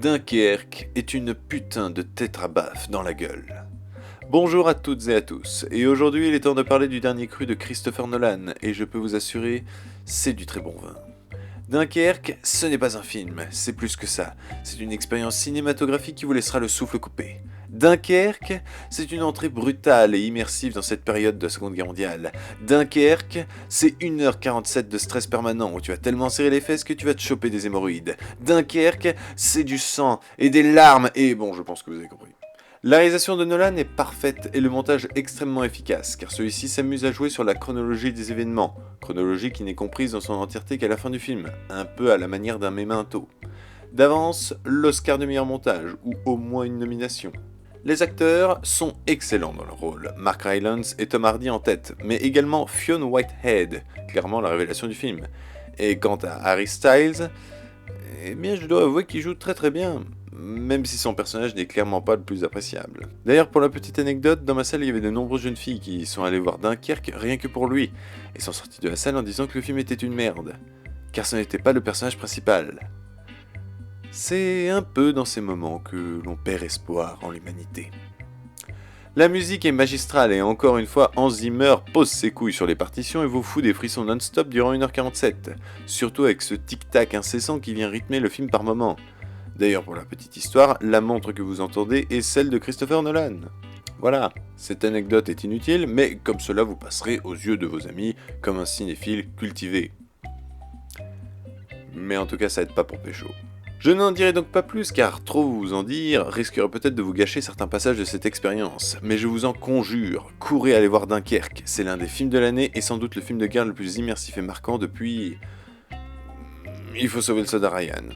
Dunkerque est une putain de tétrabaffe dans la gueule. Bonjour à toutes et à tous, et aujourd'hui il est temps de parler du dernier cru de Christopher Nolan, et je peux vous assurer, c'est du très bon vin. Dunkerque, ce n'est pas un film, c'est plus que ça, c'est une expérience cinématographique qui vous laissera le souffle coupé. Dunkerque, c'est une entrée brutale et immersive dans cette période de la Seconde Guerre mondiale. Dunkerque, c'est 1h47 de stress permanent où tu vas tellement serrer les fesses que tu vas te choper des hémorroïdes. Dunkerque, c'est du sang et des larmes et bon, je pense que vous avez compris. La réalisation de Nolan est parfaite et le montage extrêmement efficace, car celui-ci s'amuse à jouer sur la chronologie des événements, chronologie qui n'est comprise dans son entièreté qu'à la fin du film, un peu à la manière d'un memento. D'avance, l'Oscar de meilleur montage, ou au moins une nomination. Les acteurs sont excellents dans leur rôle, Mark Rylance et Tom Hardy en tête, mais également Fionn Whitehead, clairement la révélation du film. Et quant à Harry Styles, eh bien je dois avouer qu'il joue très très bien, même si son personnage n'est clairement pas le plus appréciable. D'ailleurs, pour la petite anecdote, dans ma salle il y avait de nombreuses jeunes filles qui sont allées voir Dunkerque rien que pour lui, et sont sorties de la salle en disant que le film était une merde, car ce n'était pas le personnage principal. C'est un peu dans ces moments que l'on perd espoir en l'humanité. La musique est magistrale et encore une fois, Hans Zimmer pose ses couilles sur les partitions et vous fout des frissons non-stop durant 1h47, surtout avec ce tic-tac incessant qui vient rythmer le film par moments. D'ailleurs, pour la petite histoire, la montre que vous entendez est celle de Christopher Nolan. Voilà, cette anecdote est inutile, mais comme cela vous passerez aux yeux de vos amis comme un cinéphile cultivé. Mais en tout cas, ça aide pas pour pécho. Je n'en dirai donc pas plus car trop vous en dire risquerait peut-être de vous gâcher certains passages de cette expérience, mais je vous en conjure, courez aller voir Dunkerque, c'est l'un des films de l'année et sans doute le film de guerre le plus immersif et marquant depuis... Il faut sauver le soldat Ryan.